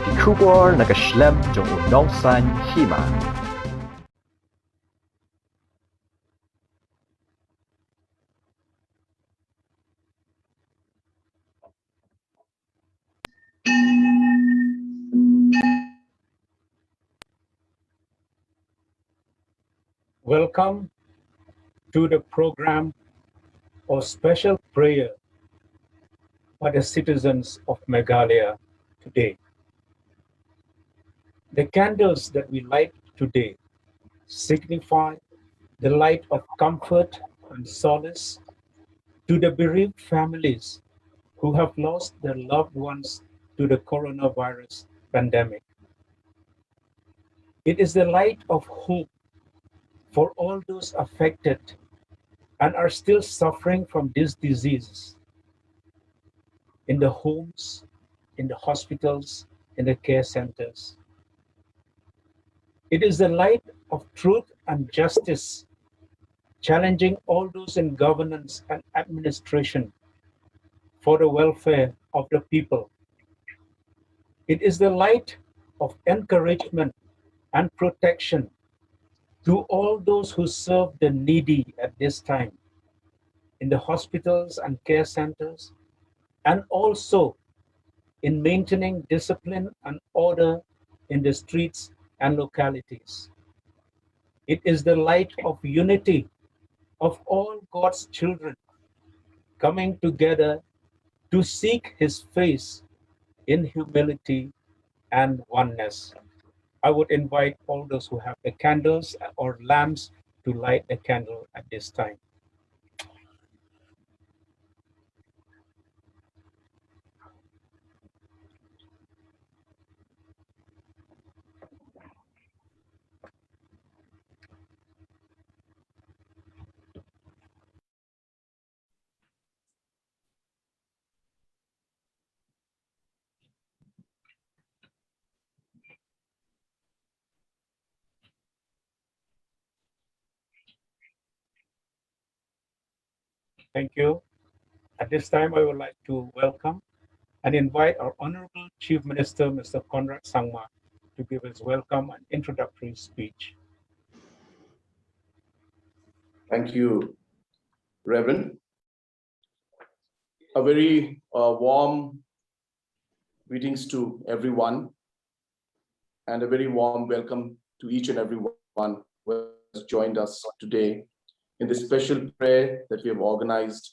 Kikubor nakaslem jong unongsan Hima. Welcome to the program of special prayer for the citizens of Meghalaya today. The candles that we light today signify the light of comfort and solace to the bereaved families who have lost their loved ones to the coronavirus pandemic. It is the light of hope for all those affected and are still suffering from this disease in the homes, in the hospitals, in the care centers. It is the light of truth and justice, challenging all those in governance and administration for the welfare of the people. It is the light of encouragement and protection to all those who serve the needy at this time in the hospitals and care centers, and also in maintaining discipline and order in the streets and localities. It is the light of unity of all God's children coming together to seek His face in humility and oneness. I would invite all those who have the candles or lamps to light the candle at this time. Thank you. At this time, I would like to welcome and invite our Honorable Chief Minister, Mr. Conrad Sangma, to give his welcome and introductory speech. Thank you, Reverend. A very warm greetings to everyone, and a very warm welcome to each and every one who has joined us today in this special prayer that we have organized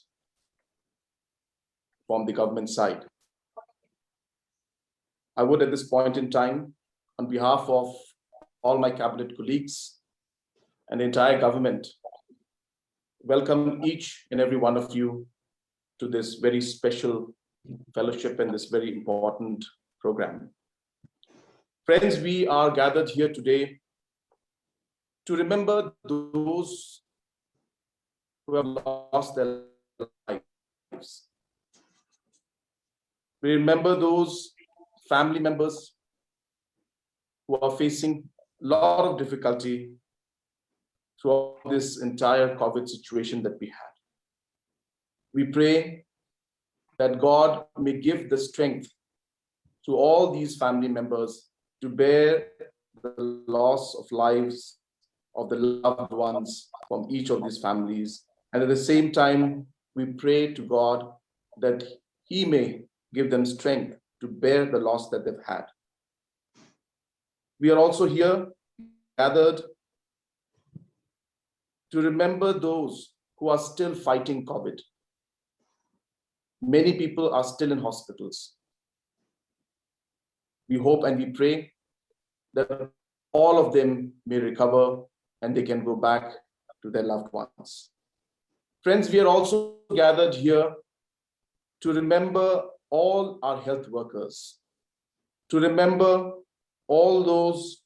from the government side. I would at this point in time, on behalf of all my cabinet colleagues and the entire government, welcome each and every one of you to this very special fellowship and this very important program. Friends, we are gathered here today to remember those who have lost their lives. We remember those family members who are facing a lot of difficulty throughout this entire COVID situation that we had. We pray that God may give the strength to all these family members to bear the loss of lives of the loved ones from each of these families. And at the same time, we pray to God that He may give them strength to bear the loss that they've had. We are also here gathered to remember those who are still fighting COVID. Many people are still in hospitals. We hope and we pray that all of them may recover and they can go back to their loved ones. Friends, we are also gathered here to remember all our health workers, to remember all those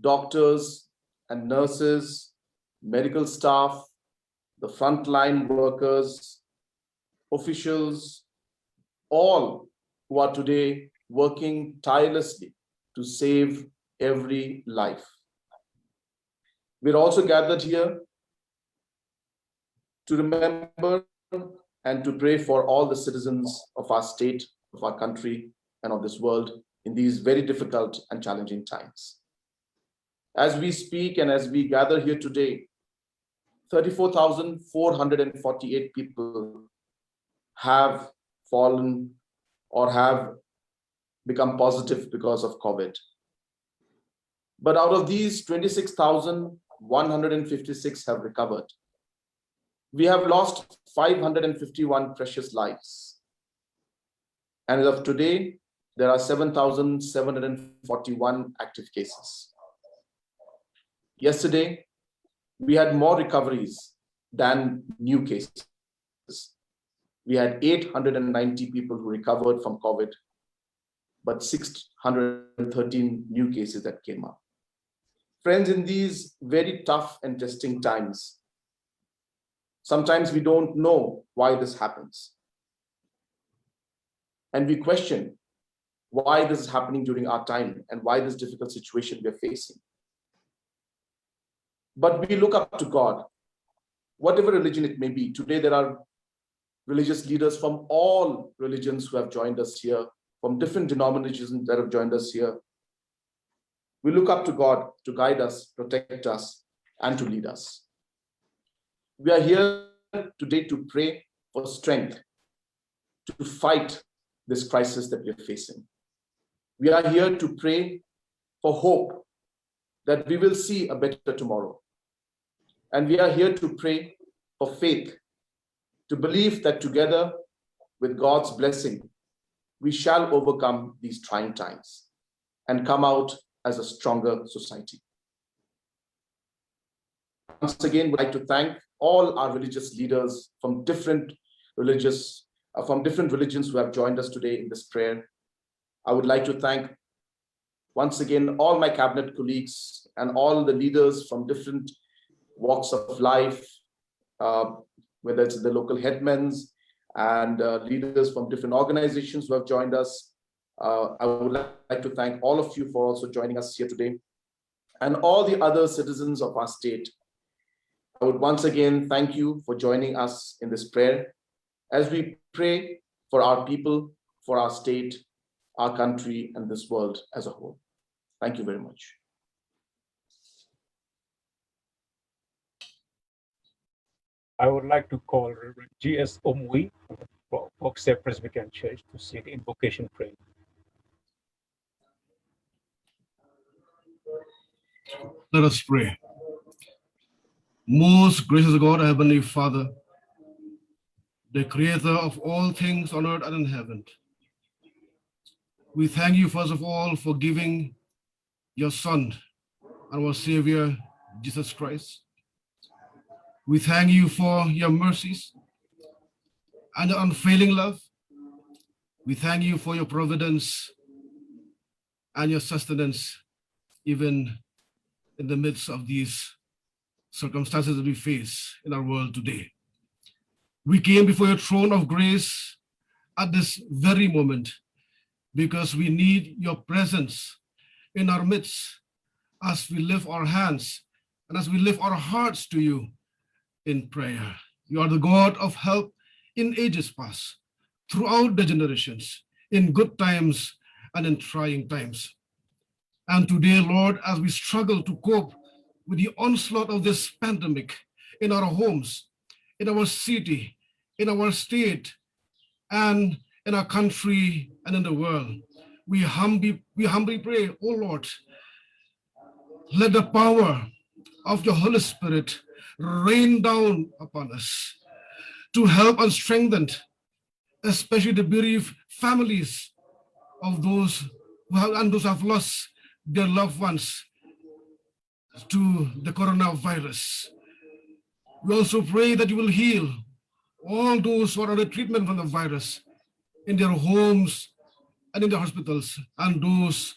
doctors and nurses, medical staff, the frontline workers, officials, all who are today working tirelessly to save every life. We're also gathered here to remember and to pray for all the citizens of our state, of our country, and of this world in these very difficult and challenging times. As we speak and as we gather here today, 34,448 people have fallen or have become positive because of COVID. But out of these, 26,156 have recovered. We have lost 551 precious lives. And as of today, there are 7,741 active cases. Yesterday, we had more recoveries than new cases. We had 890 people who recovered from COVID, but 613 new cases that came up. Friends, in these very tough and testing times, sometimes we don't know why this happens. And we question why this is happening during our time and why this difficult situation we are facing. But we look up to God, whatever religion it may be. Today, there are religious leaders from all religions who have joined us here, from different denominations that have joined us here. We look up to God to guide us, protect us, and to lead us. We are here today to pray for strength to fight this crisis that we are facing. We are here to pray for hope that we will see a better tomorrow. And we are here to pray for faith, to believe that together with God's blessing, we shall overcome these trying times and come out as a stronger society. Once again, we'd like to thank all our religious leaders from different religions who have joined us today in this prayer. I would like to thank once again all my cabinet colleagues and all the leaders from different walks of life, whether it's the local headmans and leaders from different organizations who have joined us. I would like to thank all of you for also joining us here today, and all the other citizens of our state. I would once again thank you for joining us in this prayer as we pray for our people, for our state, our country, and this world as a whole. Thank you very much. I would like to call Reverend G.S. Omwi from Oxford Presbyterian Church to say the invocation prayer. Let us pray. Most gracious God, Heavenly Father, the creator of all things on earth and in heaven, we thank you first of all for giving your Son and our Savior, Jesus Christ. We thank you for your mercies and your unfailing love. We thank you for your providence and your sustenance, even in the midst of these circumstances that we face in our world today. We came before your throne of grace at this very moment because we need your presence in our midst as we lift our hands and as we lift our hearts to you in prayer. You are the God of help in ages past, throughout the generations, in good times and in trying times. And today, Lord, as we struggle to cope with the onslaught of this pandemic in our homes, in our city, in our state, and in our country and in the world, we humbly pray, oh Lord, let the power of your Holy Spirit rain down upon us to help and strengthen, especially the bereaved families of those who have lost their loved ones to the coronavirus. We also pray that you will heal all those who are under treatment from the virus in their homes and in the hospitals, and those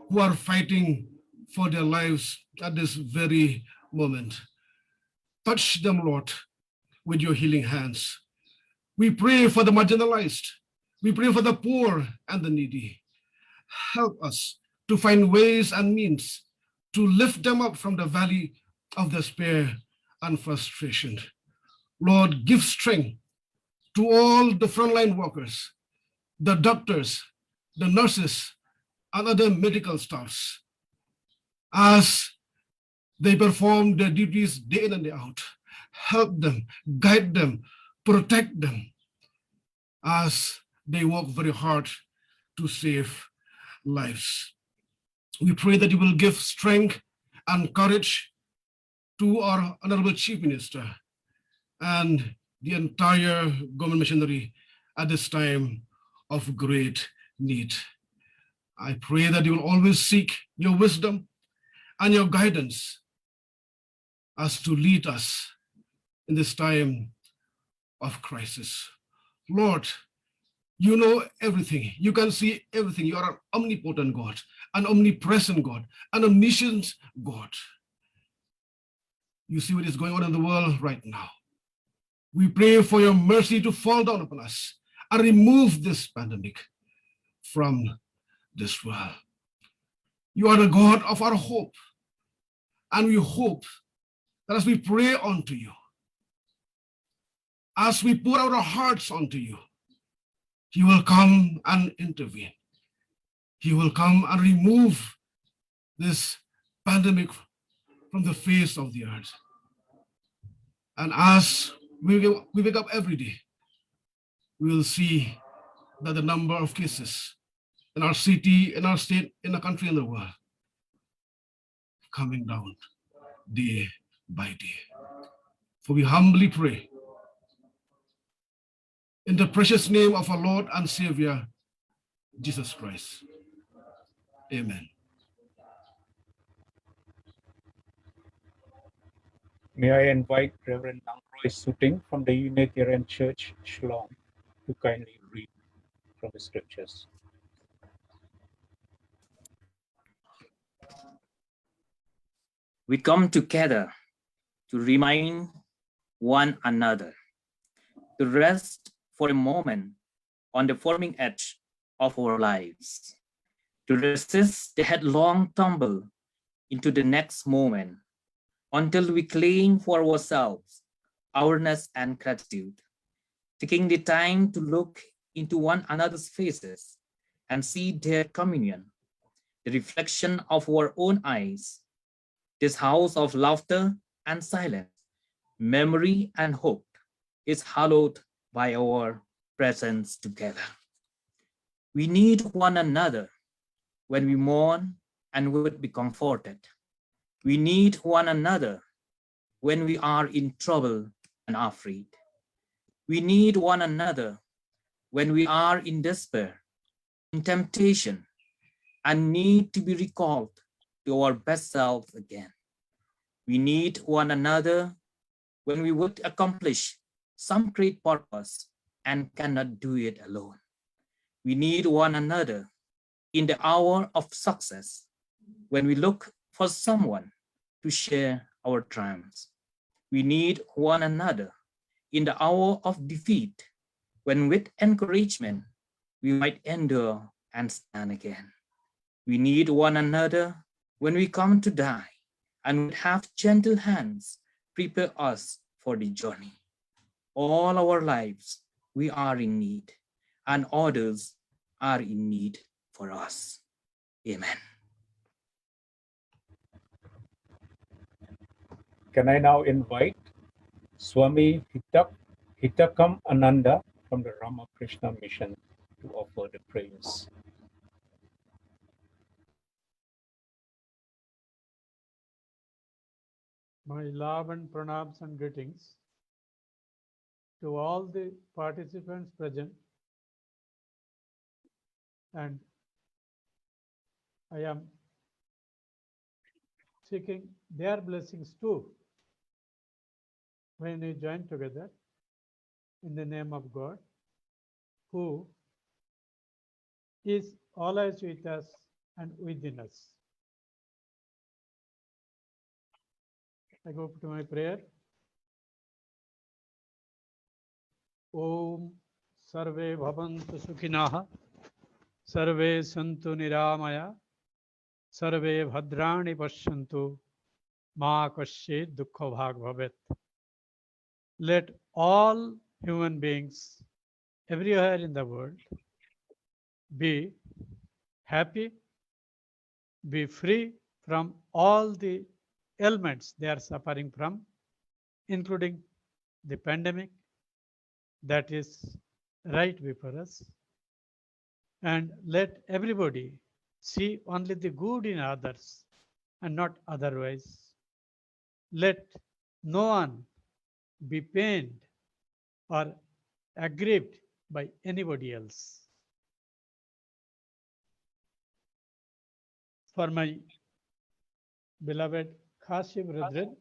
who are fighting for their lives at this very moment. Touch them, Lord, with your healing hands. We pray for the marginalized. We pray for the poor and the needy. Help us to find ways and means to lift them up from the valley of despair and frustration. Lord, give strength to all the frontline workers, the doctors, the nurses, and other medical staffs as they perform their duties day in and day out. Help them, guide them, protect them as they work very hard to save lives. We pray that you will give strength and courage to our Honorable Chief Minister and the entire government machinery at this time of great need. I pray that you will always seek your wisdom and your guidance as to lead us in this time of crisis. Lord, you know everything. You can see everything. You are an omnipotent God, an omnipresent God, an omniscient God. You see what is going on in the world right now. We pray for your mercy to fall down upon us and remove this pandemic from this world. You are the God of our hope. And we hope that as we pray unto you, as we pour out our hearts unto you, he will come and intervene. He will come and remove this pandemic from the face of the earth. And as we wake up every day, we will see that the number of cases in our city, in our state, in the country, in the world, coming down day by day. For we humbly pray in the precious name of our Lord and Savior, Jesus Christ. Amen. May I invite Reverend Nangroy Suting from the Unitarian Church, Shillong, to kindly read from the scriptures. We come together to remind one another, to rest for a moment on the forming edge of our lives, to resist the headlong tumble into the next moment until we claim for ourselves awareness and gratitude, taking the time to look into one another's faces and see their communion, the reflection of our own eyes. This house of laughter and silence, memory and hope is hallowed by our presence together. We need one another when we mourn and would be comforted. We need one another when we are in trouble and afraid. We need one another when we are in despair, in temptation, and need to be recalled to our best selves again. We need one another when we would accomplish some great purpose and cannot do it alone. We need one another in the hour of success when we look for someone to share our triumphs. We need one another in the hour of defeat when with encouragement we might endure and stand again. We need one another when we come to die and would have gentle hands prepare us for the journey. All our lives we are in need, and others are in need for us. Amen. Can I now invite Swami Hitakam Ananda from the Ramakrishna Mission to offer the prayers. My love and pranams and greetings to all the participants present, and I am seeking their blessings too when we join together in the name of God, who is always with us and within us. I go to my prayer. Om Sarve Bhavantu Sukhinaha, Sarve Santu Niramaya, Sarve Bhadrani Pashyantu, Ma Kasyet Dukkha Bhag Bhavet. Let all human beings everywhere in the world be happy be free from all the ailments they are suffering from, including the pandemic that is right before us. And let everybody see only the good in others and not otherwise. Let no one be pained or aggrieved by anybody else. For my beloved Khashi brethren,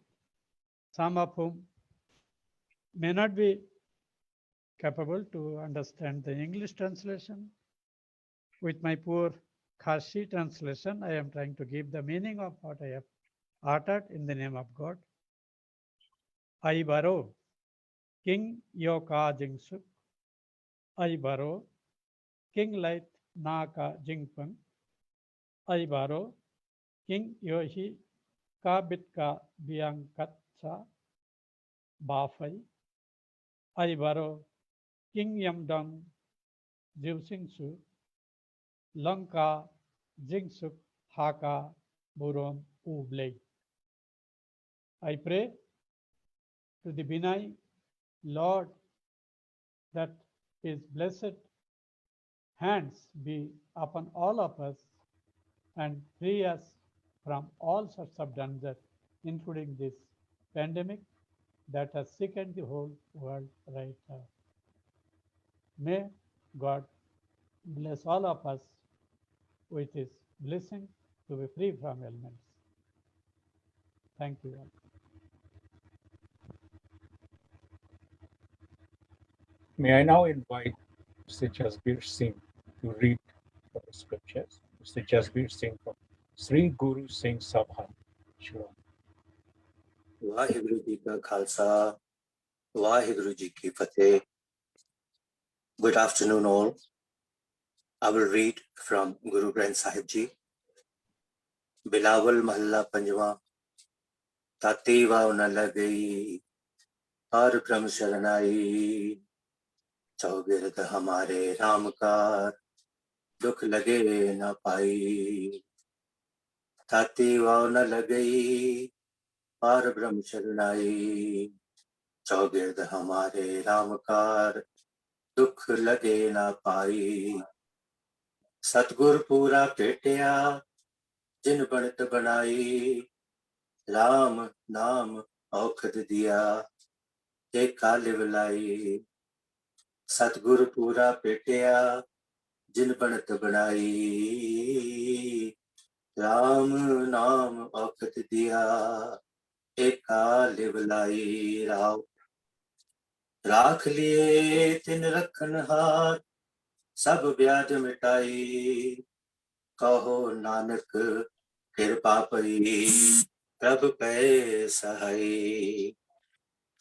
some of whom may not be capable to understand the English translation, with my poor Khashi translation, I am trying to give the meaning of what I have uttered in the name of God. I baro King Yoka Jingsuk, I baro King Light Naka Jingpeng, I baro King Yohi Kabitka Biangkatsa Bafai, I baro King Yamdong Jivsingsu, Lanka Jingsuk Haka Burom Ublei. I pray to the benign Lord that his blessed hands be upon all of us and free us from all sorts of danger, including this pandemic that has sickened the whole world right now. May God bless all of us with his blessing to be free from ailments. Thank you all. May I now invite Mr. Jasbir Singh to read from the scriptures. Mr. Jasbir Singh from Sri Guru Singh Sabha. Shalom. Waheguru ji ਕਾ ਖਾਲਸਾ ਵਾਹਿਗੁਰੂ ਜੀ ਕੀ ਫਤਿਹ. Good afternoon all. I will read from Guru Granth Sahib Ji. Bilawal महल्ला पंजवा. ताती वाव न लगई हर ब्रह्म शरणाई. चौगिरद हमारे रामकार दुख लगे न पाई. ताती वाव न लगई पार ब्रह्म शरणाई. चौगिर्द हमारे रामकार दुख लगे ना पाई. सतगुर पूरा भेटिया जिन बनत बनाई. राम नाम औखद दिया ते कालिव लाई. सतगुर पूरा भेटिया जिन बनत बनाई. राम नाम औखद दिया एका लिवलाई. राव राख लिए तिन रखन हार सब व्याध मिटाई. कहो नानक कृपा पई प्रभ पै सहाई.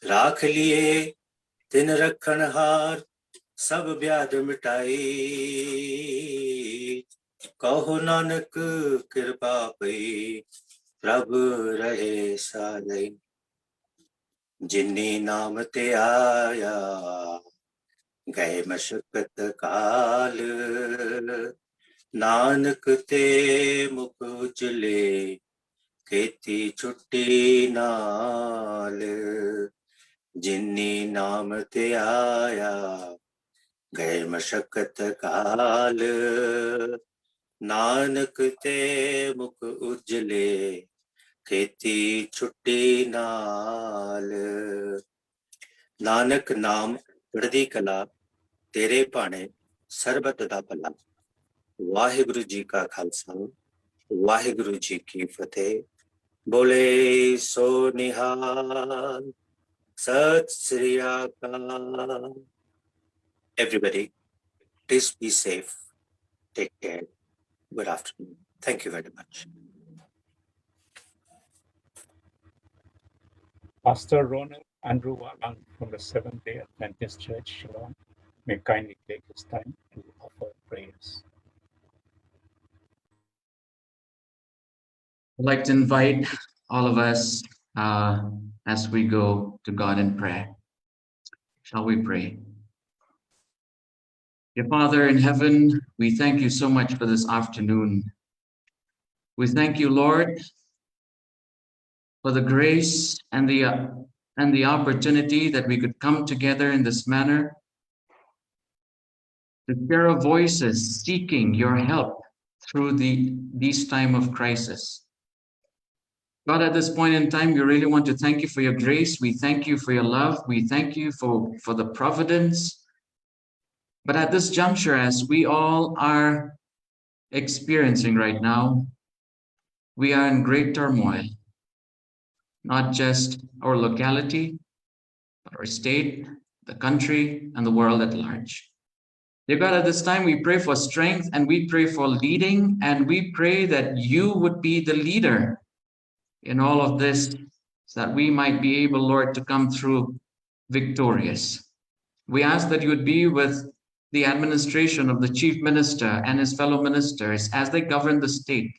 राख लिए तिन रखन हार सब व्याध मिटाई. कहो नानक कृपा पई प्रभ रहे सहाई. जिन्नी नाम ते आया गए मशक्कत काल. नानक ते मुख उजले खेती छुट्टी नाल. जिन्नी नाम ते आया गए मशक्कत काल. नानक ते मुख उजले खेती छुट्टी नाल. नानक नाम चढ़दी कला तेरे भाणे सरबत दा भला. वाहिगुरु जी का खालसा वाहिगुरु जी की फतेह. बोले सो निहाल सत श्री अकाल. Everybody, please be safe. Take care. Good afternoon. Thank you very much. Pastor Ronald Andrew Walang from the Seventh-day Adventist Church, Shalom, may kindly take his time to offer prayers. I'd like to invite all of us as we go to God in prayer. Shall we pray? Dear Father in heaven, we thank you so much for this afternoon. We thank you, Lord, for the grace and the opportunity that we could come together in this manner to share our voices seeking your help through these time of crisis. God, at this point in time, we really want to thank you for your grace. We thank you for your love. We thank you for the providence. But at this juncture, as we all are experiencing right now, we are in great turmoil, not just our locality, but our state, the country, and the world at large. Dear God, at this time, we pray for strength and we pray for leading, and we pray that you would be the leader in all of this, so that we might be able, Lord, to come through victorious. We ask that you would be with the administration of the chief minister and his fellow ministers as they govern the state.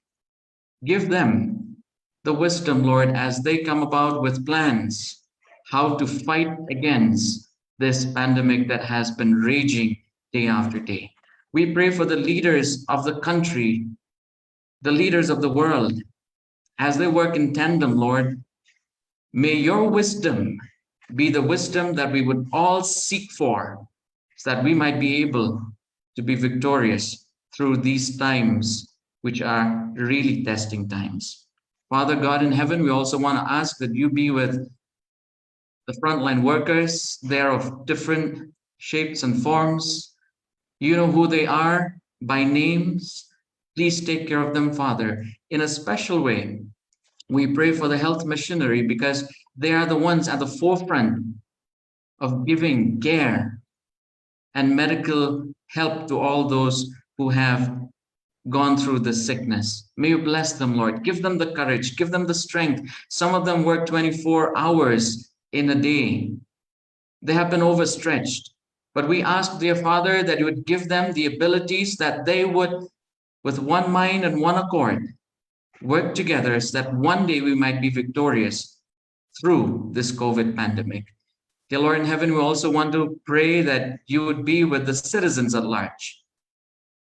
Give them the wisdom, Lord, as they come about with plans how to fight against this pandemic that has been raging day after day. We pray for the leaders of the country, the leaders of the world, as they work in tandem, Lord. May your wisdom be the wisdom that we would all seek for, so that we might be able to be victorious through these times, which are really testing times. Father God in heaven, we also want to ask that you be with the frontline workers. They're of different shapes and forms. You know who they are by names. Please take care of them, Father, in a special way. We pray for the health machinery, because they are the ones at the forefront of giving care and medical help to all those who have gone through this sickness. May you bless them, Lord. Give them the courage, give them the strength. Some of them work 24 hours in a day. They have been overstretched. But we ask, dear Father, that you would give them the abilities, that they would, with one mind and one accord, work together so that one day we might be victorious through this COVID pandemic. Dear Lord in heaven, we also want to pray that you would be with the citizens at large.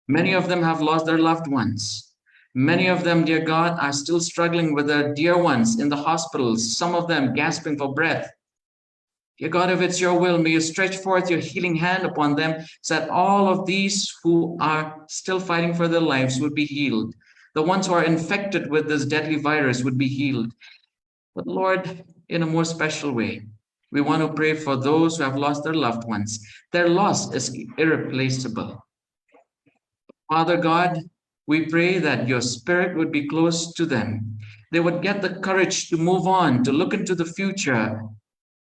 Many of them have lost their loved ones. Many of them, dear God, are still struggling with their dear ones in the hospitals, some of them gasping for breath. Dear God, if it's your will, may you stretch forth your healing hand upon them, so that all of these who are still fighting for their lives would be healed. The ones who are infected with this deadly virus would be healed. But Lord, in a more special way, we want to pray for those who have lost their loved ones. Their loss is irreplaceable. Father God, we pray that your spirit would be close to them. They would get the courage to move on, to look into the future.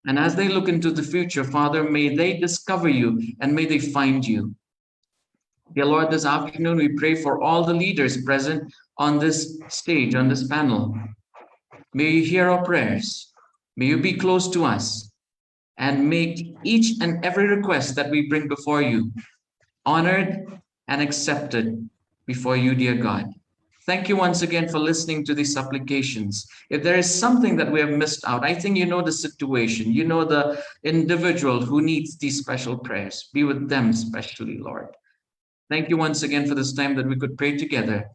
And as they look into the future, Father, may they discover you and may they find you. Dear Lord, this afternoon we pray for all the leaders present on this stage, on this panel. May you hear our prayers. May you be close to us and make each and every request that we bring before you honored and accepted before you, dear God. Thank you once again for listening to these supplications. If there is something that we have missed out, I think you know the situation. You know the individual who needs these special prayers. Be with them especially, Lord. Thank you once again for this time that we could pray together.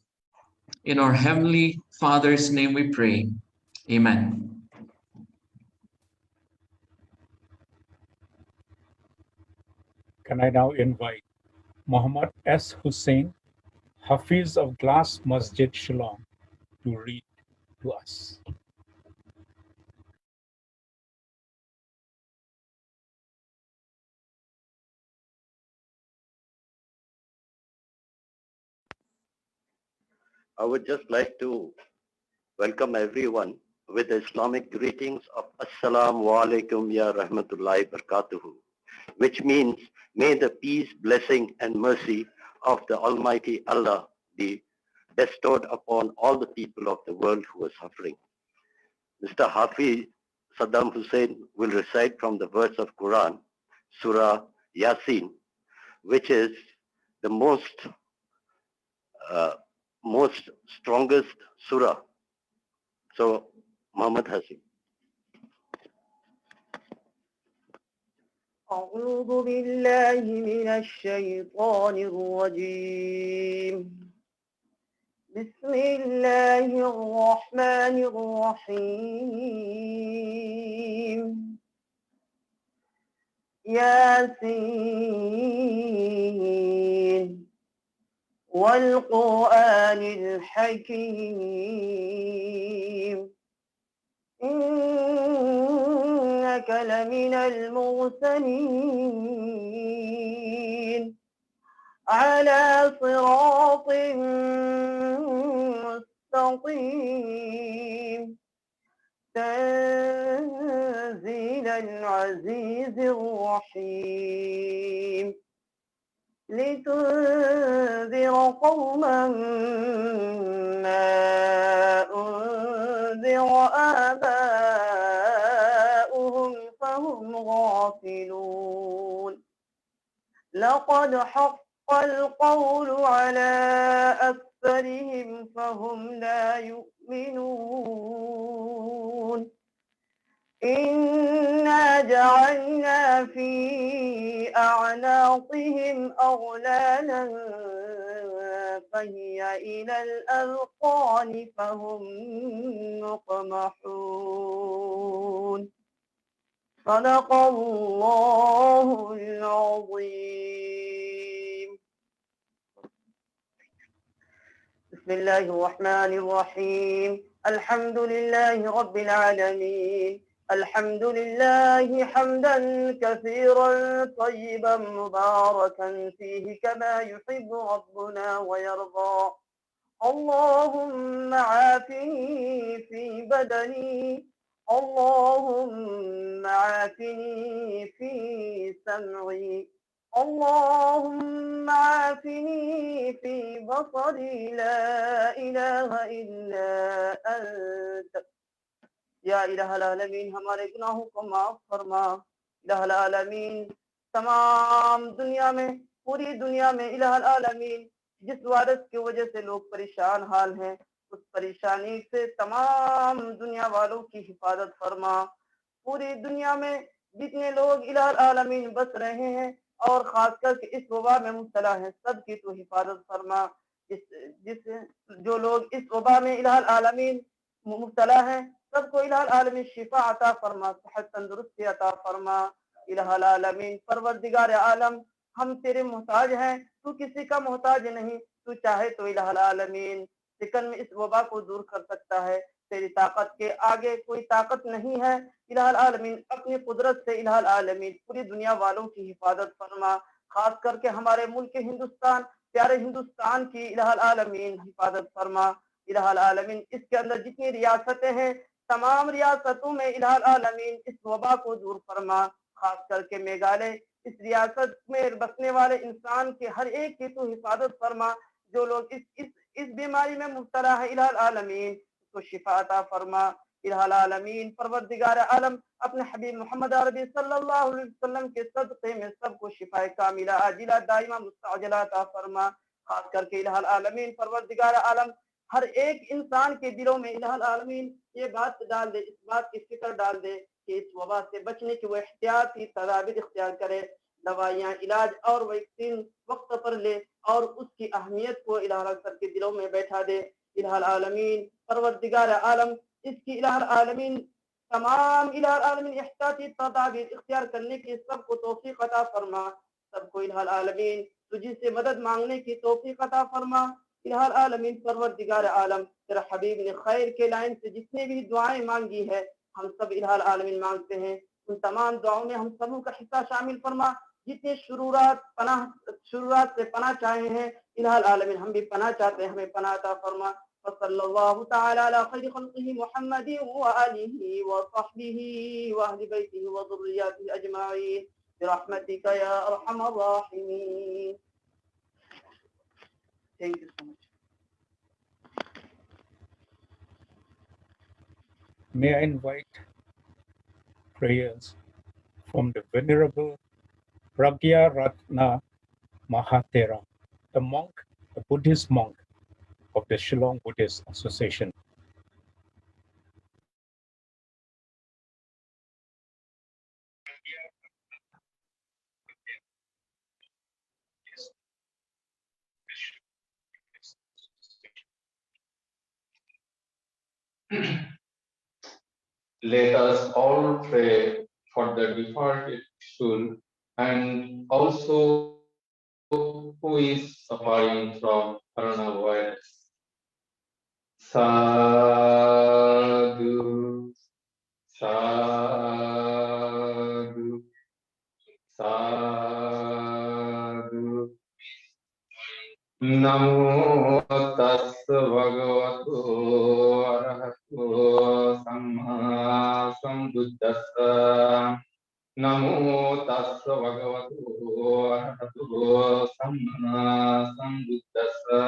In our Heavenly Father's name we pray. Amen. Can I now invite Muhammad S. Hussain, Hafiz of Glass Masjid Shillong, to read to us. I would just like to welcome everyone with the Islamic greetings of Assalamu alaikum ya rahmatullahi barakatuhu, which means may the peace, blessing and mercy of the Almighty Allah be bestowed upon all the people of the world who are suffering. Mr. Hafiz Saddam Hussain will recite from the verse of Quran, Surah Yasin, which is the most strongest surah. So, Muhammad Hasim. أعوذ بالله من الشيطان الرجيم بسم الله الرحمن الرحيم ياسين والقرآن الحكيم إنك لمن المرسلين على صراط مستقيم تنزيل العزيز الرحيم لتنذر قوما ما أنذر آباؤهم فهم غافلون لقد حق القول على أكثرهم فهم لا يؤمنون إنا جعلنا في أعناقهم أغلالا فهي إلى الأذقان فهم مقمحون صدق الله العظيم بسم الله الرحمن الرحيم الحمد لله رب العالمين الحمد لله حمدا كثيرا طيبا مباركا فيه كما يحب ربنا ويرضى اللهم عافني في بدني اللهم عافني في سمعي اللهم عافني في بصري لا إله إلا أنت یا الہ العالمین ہمارے گناہوں کو معاف فرما الہ العالمین تمام دنیا میں پوری دنیا میں الہ العالمین جس وائرس کی وجہ سے لوگ پریشان حال ہیں اس پریشانی سے تمام دنیا والوں کی حفاظت فرما پوری دنیا میں جتنے لوگ الہ العالمین بس رہے ہیں اور خاص کر کے اس وبا میں مبتلا ہیں سب کی تو حفاظت فرما جو لوگ اس وبا میں الہ العالمین مبتلا ہیں سب کو الہ العالمین شفا عطا فرما صحت تندرستی عطا فرما الہ العالمین پروردگار عالم ہم تیرے محتاج ہیں تو کسی کا محتاج نہیں تو چاہے تو الہ العالمین سکن میں اس وبا کو دور کر سکتا ہے تیری طاقت کے آگے کوئی طاقت نہیں ہے الہ العالمین اپنی قدرت سے الہ العالمین پوری دنیا والوں کی حفاظت فرما خاص کر کے ہمارے ملک ہندوستان پیارے ہندوستان کی الہ العالمین حفاظت فرما الہ العالمین اس کے اندر جتنی ریاستیں ہیں تمام ریاستوں میں الہ العالمین اس وبا کو دور فرما خاص کر کے میگھالیہ اس ریاست میں بسنے والے انسان کے ہر ایک کی تو حفاظت فرما جو لوگ اس بیماری میں مبتلا ہے الہ العالمین اس کو شفا عطا فرما الہ العالمین پروردگار عالم اپنے حبیب محمد عربی صلی اللہ علیہ وسلم کے صدقے میں سب کو شفا کاملہ عاجلہ دائمہ مستعجلہ عطا فرما خاص کر کے الہ العالمین پروردگار عالم ہر ایک انسان کے دلوں میں الہ العالمین یہ بات ڈال دے اس بات کی فکر ڈال دے کہ اس وبا سے بچنے کی وہ احتیاطی تدابیر اختیار کرے دوائیاں علاج اور ویکسین وقت پر لے اور اس کی اہمیت کو الہ سب کے دلوں میں بیٹھا دے الہ العالمین پروردگار عالم اس کی الہ العالمین تمام الہ العالمین احتیاطی تدابیر اختیار کرنے کی سب کو توفیق عطا فرما سب کو الہ العالمین تجھ سے مدد مانگنے کی توفیق عطا فرما الہ العالمین پروردگار عالم تیرا حبیب نے خیر کے لائن سے جتنے بھی دعائیں مانگی ہے ہم سب الہ العالمین مانگتے ہیں ان تمام دعاؤں میں ہم سبوں کا حصہ شامل فرما جتنے شرورات سے پناہ چاہے ہیں الہ العالمین ہم بھی پناہ چاہتے ہیں ہمیں پناہ عطا فرما وصلی اللہ تعالی علی خیر خلقہ محمد وآلہ وصحبہ واہل بیتہ وذریاتہ اجمعین برحمتک یا ارحم الراحمین. Thank you so much. May I invite prayers from the Venerable Pragya Ratna Mahatera, the monk, the Buddhist monk of the Shillong Buddhist Association. Let us all pray for the departed soul and also who is suffering from coronavirus. Sadhu, sadhu, sadhu. Namo tassa bhagavato arahato samma sambuddhassa. Namo tassa bhagavato arahato samma sambuddhassa.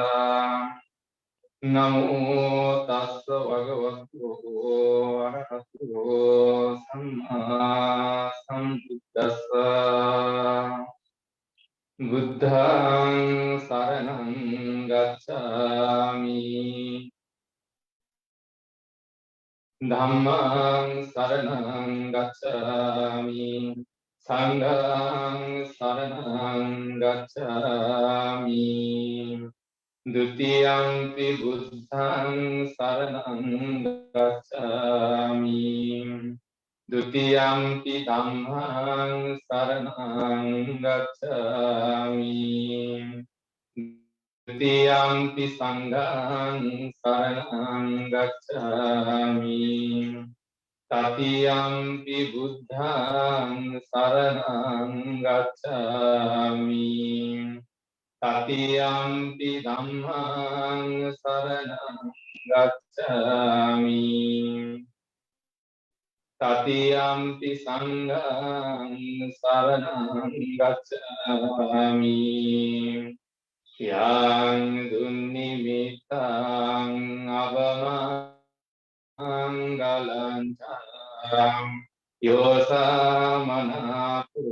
Namo tassa bhagavato arahato samma sambuddhassa. Buddhang saranang gacchami. Dhammang saranang gacchami. Sanghang saranang gacchami. Dutiyampi buddhang saranang gacchami. Dutiyampi dhammang saranang gacchami. Dutiyampi sanghang saranang gacchami. Tatiyampi buddhang saranang gacchami. Tatiyampi dhammang saranang gacchami. Tatiyampi sanghang saranang gacchami. Yang dunnimittang avamanggalantam yosamanapo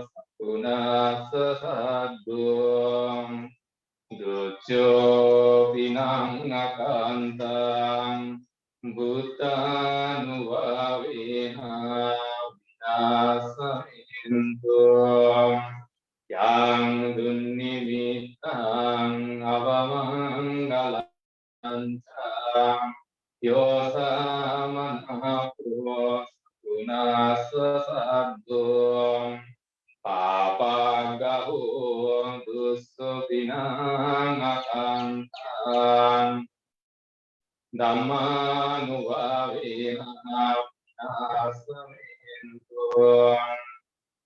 satunassa saddhum ducco vinang akantam Bhutanuvavena vinasamintum yang dunnimittang avamanggalantam yosamanapo satunassa saddhum papagaho dussupinang akantam Dhammanuvavena vinasamintum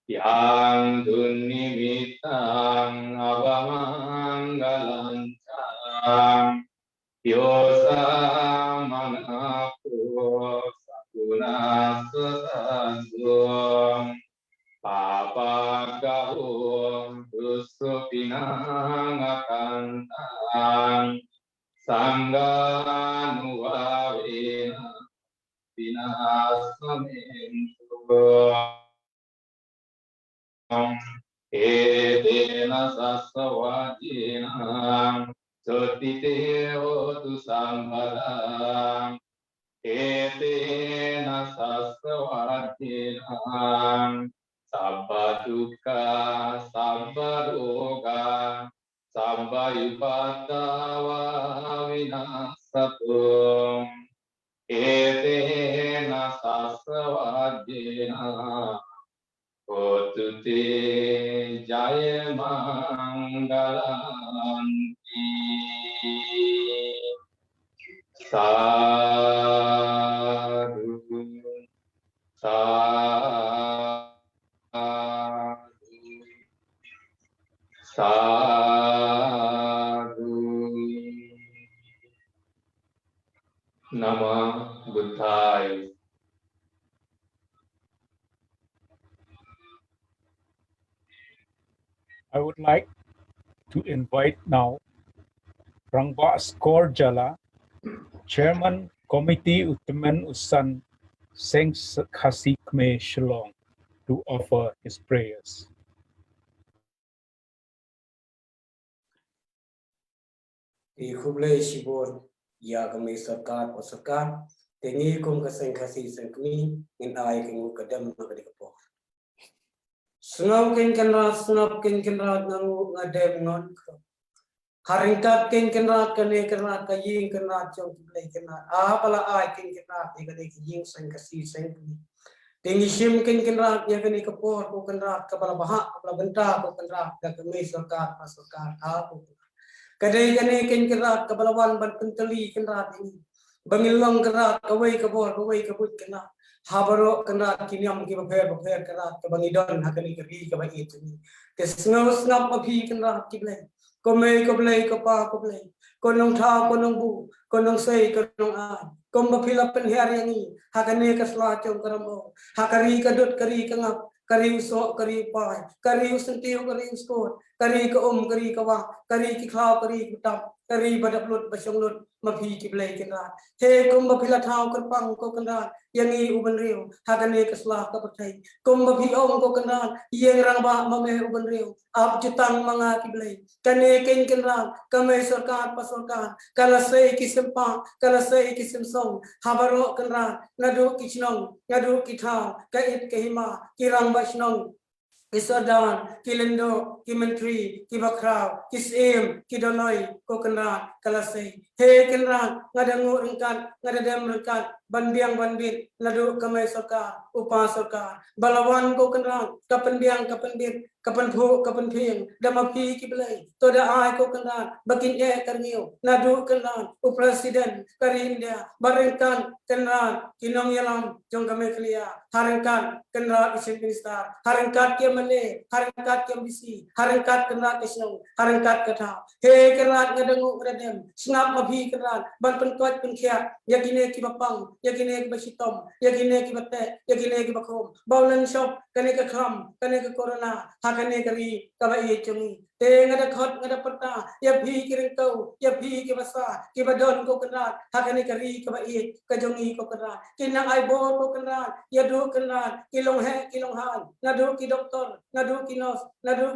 yang dunnimittang avamanggalantam yosamanapo satunassa saddhum papagaho dussupinang akantam Sanghanuvavena vinasamintum edena sasavajena sotite hotu sambhadam edena sasavajena sabba dukkha sabba roga Sabba yupattava vinasatum etena sasavajena hotu te jaya mangalanti sadhu sadhu sadhu. Nama Buddhaya. I would like to invite now Rangba Skorjala, Chairman Committee Utman Usan Seng Khasikme Shillong, to offer his prayers. Ikhubla Shibor Yagame Sarkar or Sarkar, the Nikum Kasang Kasi Sankmi, in I can Kadam Nagapor. Snow can rot, snop can rot, no, a damn non. Haringkat king kenat kene kenat ka ying kenat jong play kenat. Pala ai king kenat ikane ying sang kasi sang. Tinggi sim king kenat ya kene kapor ko kenat kapala bahak kapala Bynta ko kenat ka kami sarkar pasarkar aku. Kadai kene king kenat kapala wan ban penteli kenat ini. Bangilong kenat kawai kapor kawai kabut kenat. Habaro kenat Niam ki baper kenat ka bangidon hakani keri ka bai itu ni. Kesngau snap api kenat ki play. Ko me ko play ko pa ko play ko nong tha ko nong bu ko nong sei ko nong a ko ma phila pen hari ni hakane ka sla chong karamo hakari ka dot kari ka ngap kari uso kari pa kari usentiu kari uskot kari ka kari ka wa kari ki khlaw kari kutam kari badap lut basong lut ma phi ki play kena he ko ma phila thau kan pang ko kena yangi uban riu hakane ka sla ka pathai ko ma phi ong ko kena yeng rang ba ma me uban riu ap jutang manga ki play kane ken kenran kame sarkar pasarkar kala sei kisempa kala sei kisemsong habaro kenran ngadu kichnong ngadu kitha kait ke Hima kirang basnong Kisadan, Kilendo, Kimentri, Kibakraw, Kisim, Kidoloy, Kokenran, Kalasay. He kenran, ngadangu rengkat, ngadadam rengkat, banbiang banbit, ladu kamay sarkar, upa sarkar. Balawan kokenran, kapenbiang kapenbit, kapenpu, kapenping, damapi kiblay. Toda ay kokenran, bakin karniyo, nadu kenran, upresiden, karindia, barengkan, kenran, kinong yalam, jong kami kelia, harengkan, kenran, isim minister, harengkat kia harangkat ke bisi, harangkat kenat kesnong, harangkat kata. He kenat ngadangu ngadem, snap mabi kenat, ban penkot penkiat, yakine ki bapang, yakine ki basitom, yakine ki bate, yakine ki bakom. Baulan shop, kane ke kram, kane ke corona, hakane kari, kabai chungi. Te ngada khot ngada pata, ya bhi ki rengkau, ya bhi ki basa, ki badon ko kenat, hakane kari kabai, kajongi ko kenat. Kinang ai bo ko kenat, ya do kenat, kilong he, kilong han, ngadu ki doktor, ngadu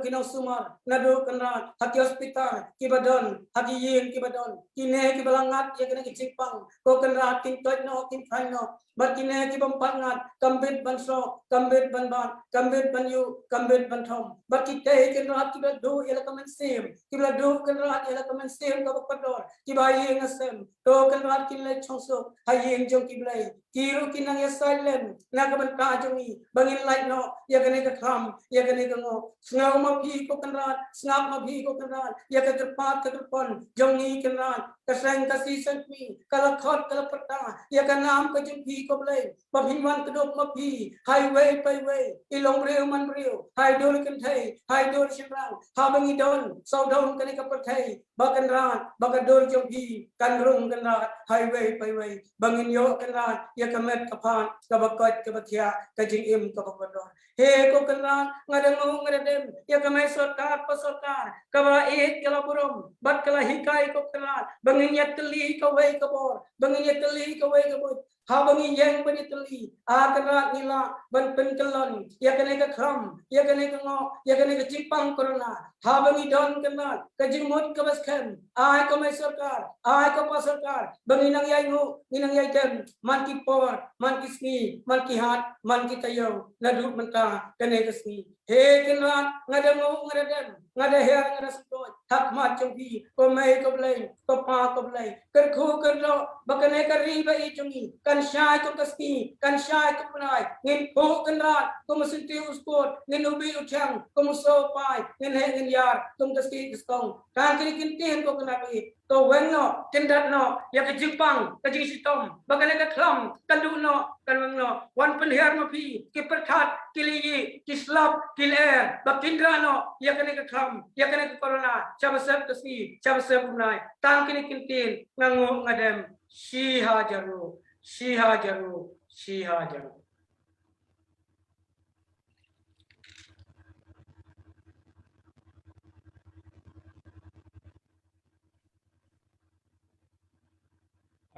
kinos sumar, ngadu kenat, haki hospital, kibadon, haki yin kibadon, kine kibalangat, ya kena kicipang, ko kenat, kin toit no, kin fine no, but kine kibampangat, kambit bansro, kambit banban, kambit banyu, kambit bantom, but kite kenat kibadu, yala kamen sim, kibadu kenat, yala kamen sim, kabapador, kibayi ngasem, to kenat kinle chongsok, hayin jong kiblay, kiru kinang ya silent, nagabanta jongi, bangin light no, ya kene ka kham, ya kene ka ngo, sngaw ma phi ko kanran, snap ma phi ko kanran, ya ka terpat ka terpon, jongi kanran, ka sang ka si sangmi, kala khot kala pata, ya ka nam ka jung phi ko blay, pa bhiman ka dok ma phi, highway payway, ilong reu man reu, hai dor kan thai, hai dor shimrang, ha bangi don, sau don kene ka pathai, ba kanran, ba ka dor jong phi, kan rung kanran, highway payway, bangin yo kanran, ya ka met ka phan, ka bakot ka bakhya, ka jing im ka bakwador. He ko kenal ngadangu ngadem ya kamai sarkar pasarkar kaba kala burum bat kala hikai ko kenal bangin Ïatylli ka wei kabor bangin Ïatylli ka wei kabor ha bangin yang ban Ïatylli kenal nila ban penkelon ya kene ka khram ya kene ka ngo ya kene ka cipang corona ha bangin don kenal ka jingmut ka baskem ai kamai sarkar ai ka pasarkar bangin nang yai ngo nang yai tem man ki por man ki sni man ki hat man ki tayo nadu menta kene kesni he kenat ngadangu ngadem ngada her ngada sutoi hak mat chongpi ko mai ko blai ko pa ko blai ker khu ker lo bakane kari ba I chungi kan shai ko kasni kan shai ko punai ngin pho kenat ko masinti uskot ngin ubi uchang ko muso pai ngin he ngin yar tum kasni kistong kan kini kintin ko kenapi to wenno tindat no ya ke jipang ke jing sitom bakane ka khlam kandu no kanwang no wan penher ma pi ki perkhat kili kislap kiler bakindra no ya kene ka kham ya kene ka corona chabasep kasni chabasep unai tang kini kintin ngangu ngadem shiha jaru shiha jaru shiha jaru.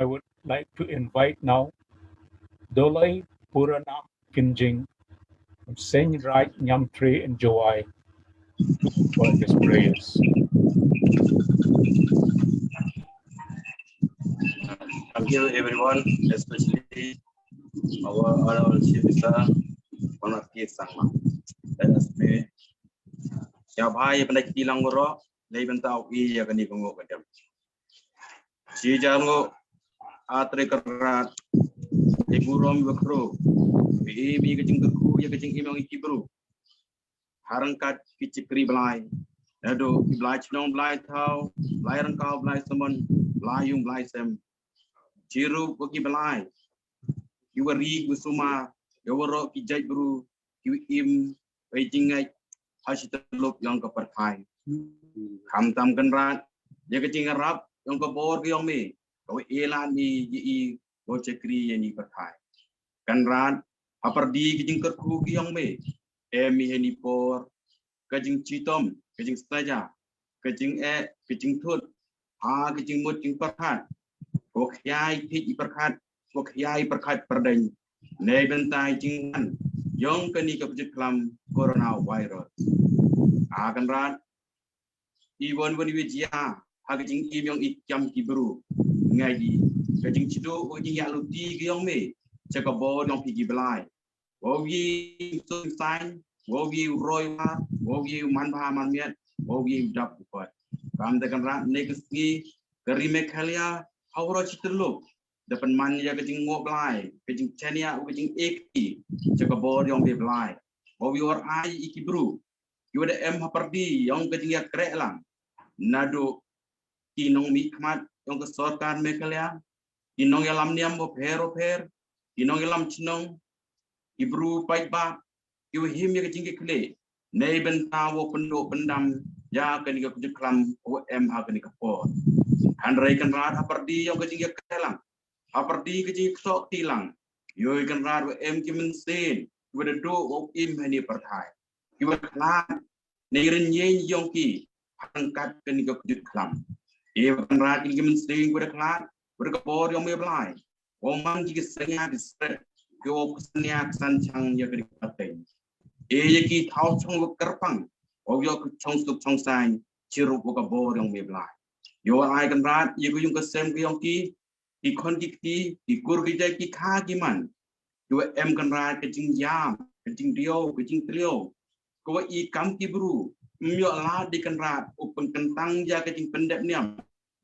I would like to invite now Dolai Purana Kinjing from Saint Right Niam 3 in Duwai for his prayers. Thank you everyone, especially our honorable Sivita, one of the Sangma. Let us pray. Ya bhai pandai kilang goro, lấy bên tàu y ya cái này cũng ngộ cái điểm chỉ cho ngộ atre kerat ibu rom bekro bi cái chứng khu ya cái chứng imong ikibru harangkat kicipri belai Ado belai chnong belai thau belai rangkau belai semon belai yung belai sem jiru bagi belai kiwari kusuma yawaro kijai bru kiwim Beijingai hasitalop yang keperkai kham tam kenrat dia kecing arab yang kebor yang me kau elan ni ji bocekri yang ni perkai kenrat aperdi kecing kerku yang me emi heni por kecing citom kecing saja kecing kecing thut ha kecing mut kecing perkat kau kiai thi perkat kau kiai perkat perdeng nei bentai jingan yang kini kepencetlam coronavirus akan rat Iwan wani wijia hagajing imyong ikyam kibru ngai kajing chido kajing ya luti gyong me chakabo yong pigi blai wogi sun sign wogi roiwa wogi manba manmiat wogi dap pot kam tekan rat negisgi dari Meghalaya hawra chitlo depan man ya kajing ngo blai kajing chania kajing eki chakabo yong be blai wogi or ai ikibru yuda haperdi yang kajing ya krek lang nado kinong mikmat yang kesorkan Meghalaya kinong yalam niam bo per kinong yalam chinong ibru paitba yu him ya kajing kle nei Bynta wo pendok pendam ya kani ka kujuklam o ha kani ka po handrai kan rat haperdi yang kajing ya krelang haperdi kajing sok tilang yu kan rat wo kimen sen wada do o im hani perthai yu klan nei renye yong ki angkat kini ke kujut kelam. Ia benar kini mensting pada kelat, pada kebor yang meblai. Oman jika senya disret, kau kesenya kesancang ya kini katen. Ia ki tahu cong kerpang, kau yo cong suk cong sang, ciruk kebor yang meblai. Yo ai kan rat, ia kuyung kesem kuyung ki kon ki kur ki jai ki kha ki man. Yo kan rat kecing jam, kecing dio, kecing trio. Kau kam ki bru. Myo la di kenrat upen kentang ja kecing pendek niam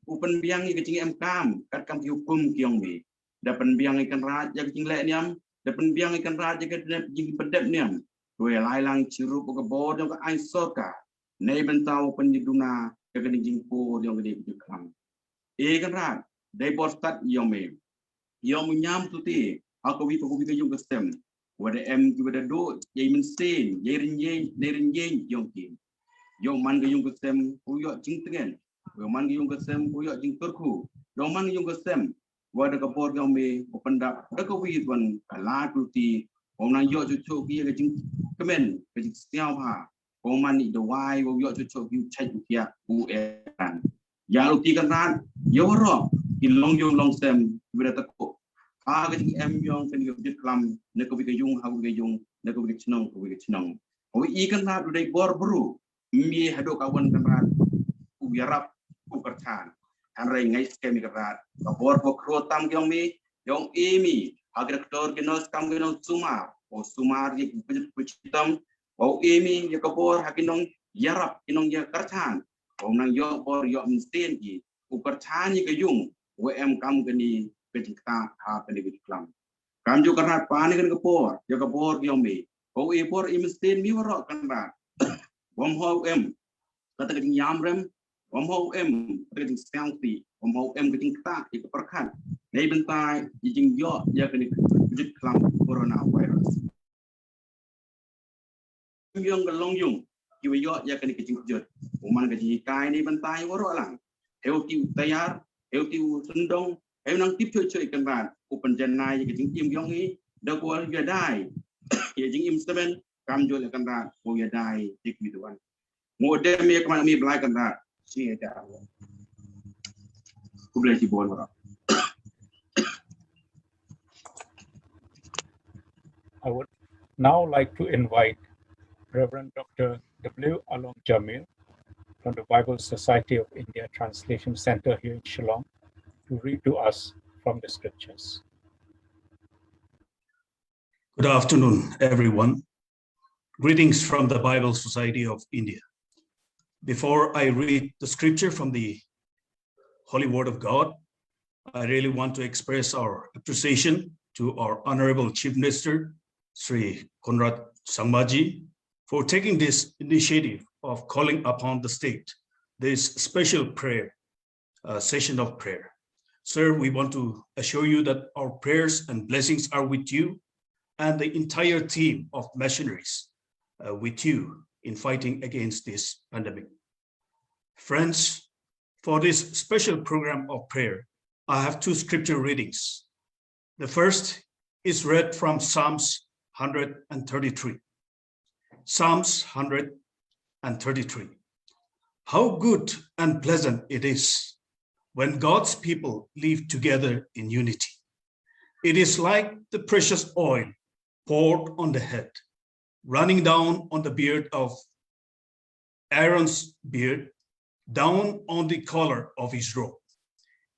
upen biang i kecing kam kat kam hukum kiong bi dapen biang ikan rat ja kecing lek niam dapen biang ikan rat ja kecing pendek niam doi lai lang ciru ko bo jong ka ai soka nei bentau penjiduna ja kecing pu jong gede bukam kan rat dai bor stat yong me yong nyam tuti aku wi ko jong kestem wada ki wada do yai mensen yai rinje yong ki Yong man yung kesem kuyok jing tengen, yong man yung kesem kuyok jing terku, yong man yung kesem wada kapor yong me pendap, ada kawi tuan kalah tuti, orang yok cucuk kia kejing kemen kejing setiap ha, orang man ni Duwai, orang yok cucuk kia cai kia UN, ya luti kan yo roh, ilong yung long sem beda tekuk, kejing yong kejing kejing kelam, nak kawi kejung, nak kawi kejung, kawi ikan rat udah bor beru. Mi hado kawan kerat uyarap upercan anrai ngai skemi kerat kabor pokro tam kyong mi yong emi agrektor genos kam genos sumar o sumar ye pujitam o emi ye kabor hakinong yarap kinong ya kercan o nang yo bor yo msten ki upercan ye kayung kam geni pejikta ha keni klam kam jo kerat pani kan kabor ye kabor kyong mi o e bor imsten mi waro kerat Wam ho kata keting yam rem, wam ho keting sangti, wam ho keting tak ikut perkat. Nei bentai jing yo ya kini kujut kelam coronavirus. Yung galong yung kiwi yo ya kini kejing kujut. Uman kejing kai nei bentai waro lang. Heu ti tayar, heu ti sundong, heu nang tip cuy kan rat. Upen janai kejing im yong ni, dah kual ya dai. Ya jing im seven. Kam jual kan rat, mau ya dai dik bituan. Model mi kemana mi belai kan rat, si ada. Aku beli si bon orang. I would now like to invite Reverend Dr. W. Along Jamil from the Bible Society of India Translation Center here in Shillong to read to us from the scriptures. Good afternoon, everyone. Greetings from the Bible Society of India. Before I read the scripture from the Holy Word of God, I really want to express our appreciation to our Honorable Chief Minister, Sri Conrad Sangmaji, for taking this initiative of calling upon the state, this special prayer, session of prayer. Sir, we want to assure you that our prayers and blessings are with you and the entire team of missionaries with you in fighting against this pandemic. Friends, for this special program of prayer, I have two scripture readings. The first is read from Psalms 133. Psalms 133. How good and pleasant it is when God's people live together in unity. It is like the precious oil poured on the head, running down on the beard of Aaron's beard, down on the collar of his robe.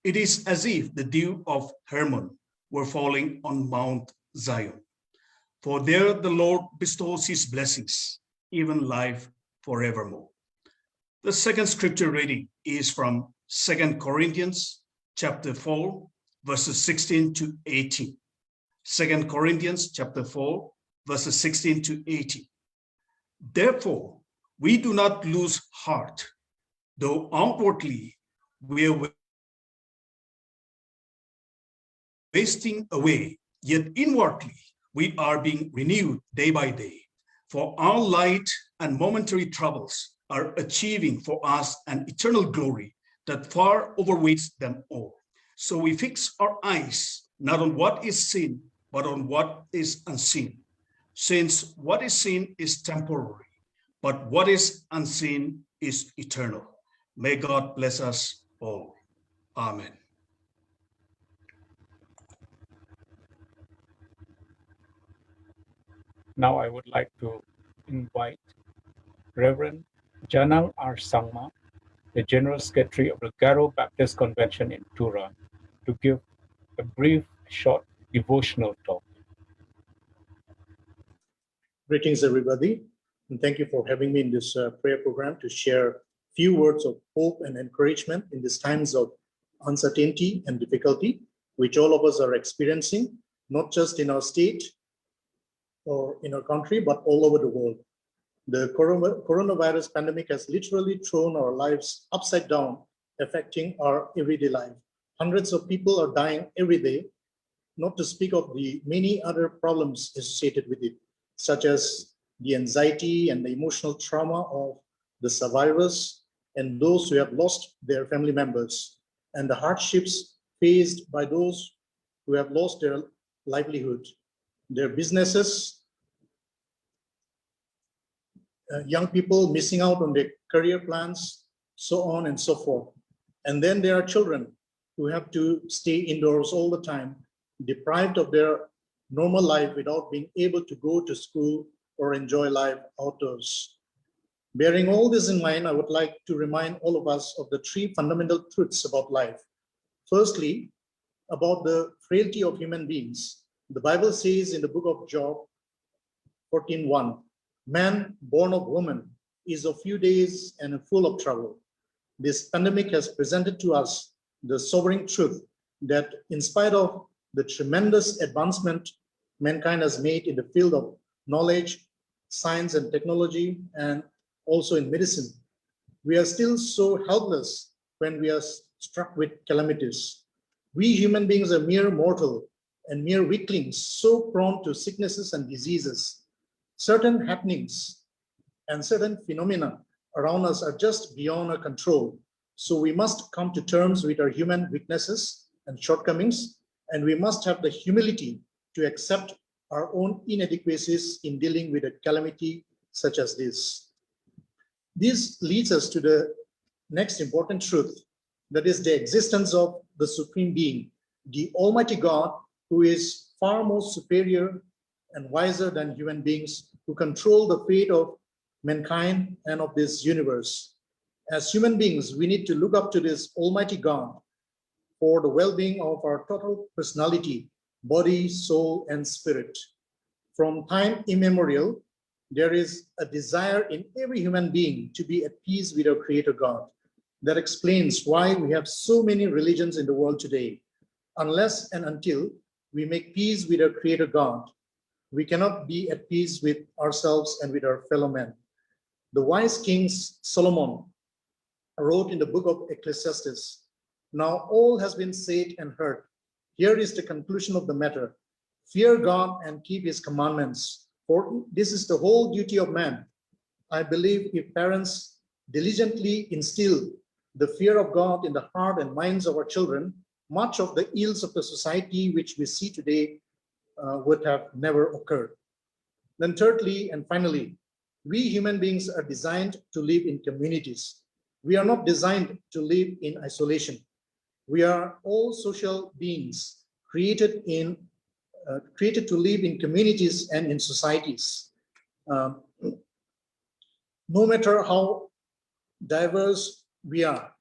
It is as if the dew of Hermon were falling on Mount Zion. For there the Lord bestows his blessings, even life forevermore. The second scripture reading is from 2 Corinthians chapter 4, verses 16 to 18. 2 Corinthians chapter 4, verses 16 to 18. Therefore, we do not lose heart, though outwardly we are wasting away, yet inwardly we are being renewed day by day. For our light and momentary troubles are achieving for us an eternal glory that far overweights them all. So we fix our eyes not on what is seen, but on what is unseen. Since what is seen is temporary, but what is unseen is eternal. May God bless us all. Amen. Now I would like to invite Reverend Janal R. Sangma, the General Secretary of the Garo Baptist Convention in Tura, to give a brief, short devotional talk. Greetings, everybody, and thank you for having me in this prayer program to share a few words of hope and encouragement in these times of uncertainty and difficulty, which all of us are experiencing, not just in our state or in our country, but all over the world. The coronavirus pandemic has literally thrown our lives upside down, affecting our everyday life. Hundreds of people are dying every day, not to speak of the many other problems associated with it, such as the anxiety and the emotional trauma of the survivors and those who have lost their family members, and the hardships faced by those who have lost their livelihood, their businesses, young people missing out on their career plans, so on and so forth. And then there are children who have to stay indoors all the time, deprived of their normal life without being able to go to school or enjoy life outdoors. Bearing all this in mind, I would like to remind all of us of the three fundamental truths about life. Firstly, about the frailty of human beings. The Bible says in the book of Job 14:1, man born of woman is of few days and full of trouble. This pandemic has presented to us the sobering truth that in spite of the tremendous advancement mankind has made in the field of knowledge, science and technology, and also in medicine, we are still so helpless when we are struck with calamities. We human beings are mere mortal and mere weaklings, so prone to sicknesses and diseases. Certain happenings and certain phenomena around us are just beyond our control. So we must come to terms with our human weaknesses and shortcomings, and we must have the humility to accept our own inadequacies in dealing with a calamity such as this. This leads us to the next important truth, that is the existence of the Supreme Being, the Almighty God, who is far more superior and wiser than human beings, who control the fate of mankind and of this universe. As human beings, we need to look up to this Almighty God for the well-being of our total personality, body, soul, and spirit. From time immemorial, there is a desire in every human being to be at peace with our Creator God. That explains why we have so many religions in the world today. Unless and until we make peace with our Creator God, we cannot be at peace with ourselves and with our fellow men. The wise King Solomon wrote in the book of Ecclesiastes, "Now all has been said and heard. Here is the conclusion of the matter. Fear God and keep his commandments, for this is the whole duty of man." I believe if parents diligently instill the fear of God in the heart and minds of our children, much of the ills of the society which we see today would have never occurred. Then thirdly and finally, we human beings are designed to live in communities. We are not designed to live in isolation. We are all social beings created to live in communities and in societies. No matter how diverse we are,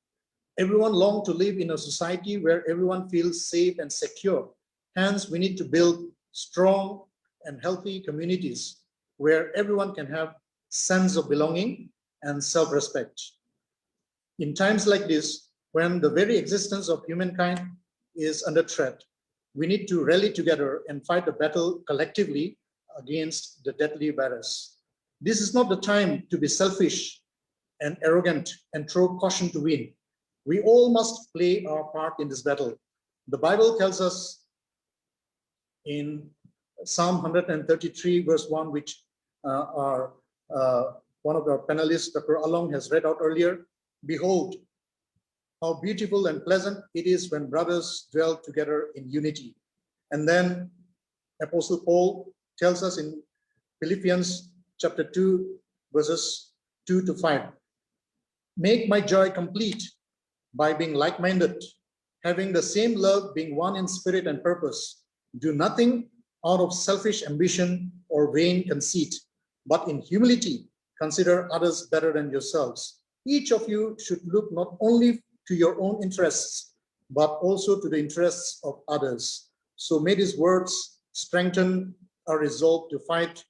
everyone longs to live in a society where everyone feels safe and secure. Hence, we need to build strong and healthy communities where everyone can have sense of belonging and self-respect. In times like this, when the very existence of humankind is under threat, we need to rally together and fight a battle collectively against the deadly virus. This is not the time to be selfish and arrogant and throw caution to wind. We all must play our part in this battle. The Bible tells us in Psalm 133 verse 1, which one of our panelists, Dr. Along, has read out earlier, "Behold, how beautiful and pleasant it is when brothers dwell together in unity." And then Apostle Paul tells us in Philippians chapter 2, verses 2 to 5, "Make my joy complete by being like-minded, having the same love, being one in spirit and purpose. Do nothing out of selfish ambition or vain conceit, but in humility consider others better than yourselves. Each of you should look not only to your own interests, but also to the interests of others." So may these words strengthen our resolve to fight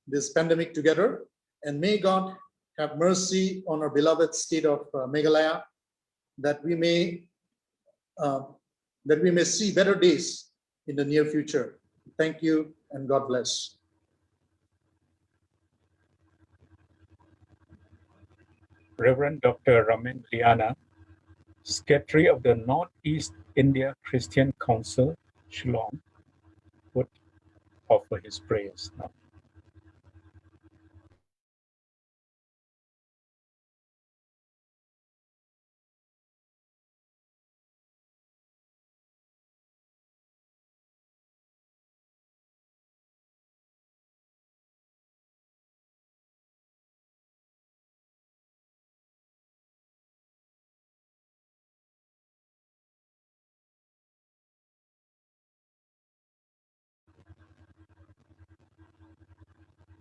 this pandemic together, and may God have mercy on our beloved state of Meghalaya, that we may see better days in the near future. Thank you, and God bless. Reverend Dr. Ramin Liana, Secretary of the Northeast India Christian Council, Shillong, would offer his prayers now.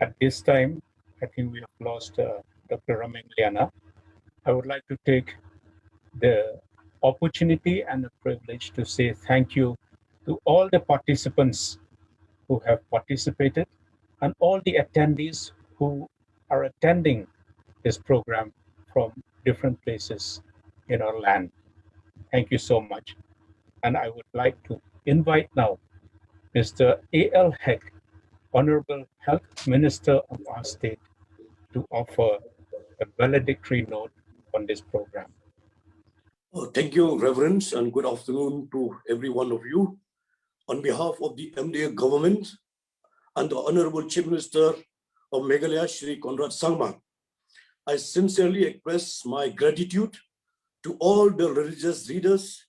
At this time, I think we have lost Dr. Ramin Liana. I would like to take the opportunity and the privilege to say thank you to all the participants who have participated and all the attendees who are attending this program from different places in our land. Thank you so much. And I would like to invite now Mr. A.L. Heck, Honorable Health Minister of our state, to offer a valedictory note on this program. Thank you, Reverends, and good afternoon to every one of you. On behalf of the MDA government and the Honorable Chief Minister of Meghalaya, Shri Conrad Sangma, I sincerely express my gratitude to all the religious leaders,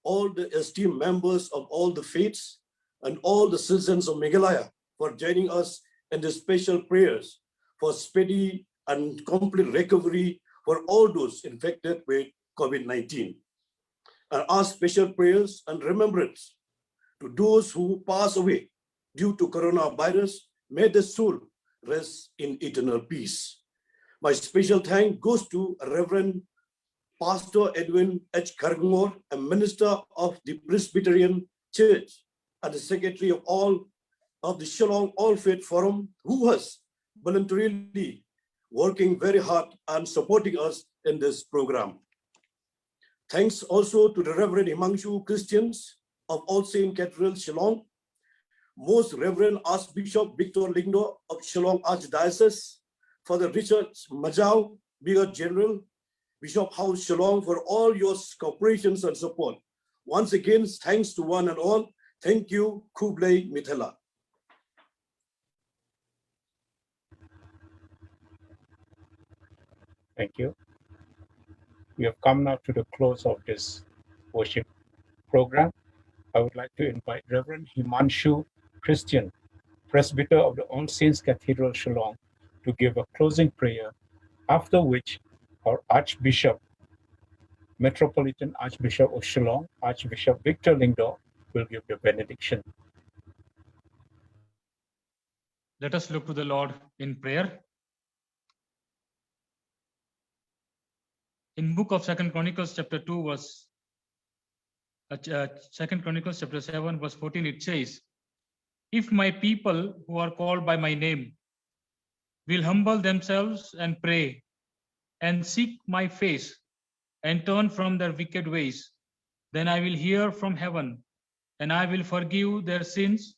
all the esteemed members of all the faiths, and all the citizens of Meghalaya for joining us in the special prayers for speedy and complete recovery for all those infected with COVID-19. And our special prayers and remembrance to those who pass away due to coronavirus. May the soul rest in eternal peace. My special thanks goes to Reverend Pastor Edwin H. Kargmore, a minister of the Presbyterian Church and the secretary of the Shillong All Faith Forum, who has voluntarily working very hard and supporting us in this program. Thanks also to the Reverend Himanshu Christians of All Saints Cathedral, Shillong, Most Reverend Archbishop Victor Lingdo of Shillong Archdiocese, Father Richard Majau, Brigadier General, Bishop House Shillong, for all your cooperations and support. Once again, thanks to one and all. Thank you, Kublai Mithela. Thank you. We have come now to the close of this worship program. I would like to invite Reverend Himanshu Christian, Presbyter of the All Saints Cathedral, Shillong, to give a closing prayer, after which our Archbishop, Metropolitan Archbishop of Shillong, Archbishop Victor Lingdo, will give the benediction. Let us look to the Lord in prayer. In book of 2 Chronicles chapter 2 verse 2 Chronicles chapter 7 verse 14, it says, if my people who are called by my name will humble themselves and pray and seek my face and turn from their wicked ways, then I will hear from heaven and I will forgive their sins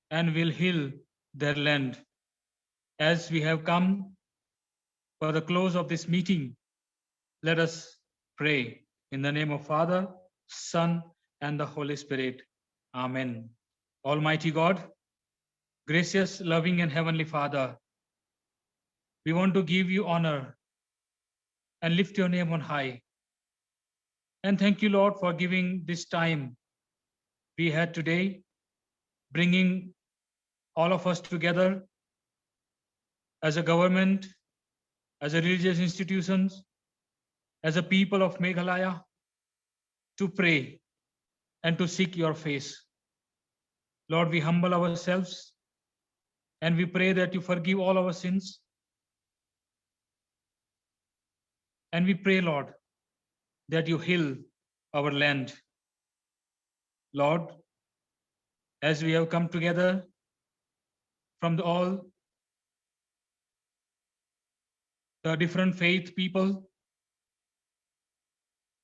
and will heal their land. As we have come for the close of this meeting, let us pray in the name of Father, Son, and the Holy Spirit. Amen. Almighty God, gracious, loving, and heavenly Father, we want to give you honor and lift your name on high. And thank you, Lord, for giving this time we had today, bringing all of us together as a government, as a religious institutions, as a people of Meghalaya, to pray and to seek your face. Lord, we humble ourselves and we pray that you forgive all our sins. And we pray, Lord, that you heal our land. Lord, as we have come together from all the different faith people,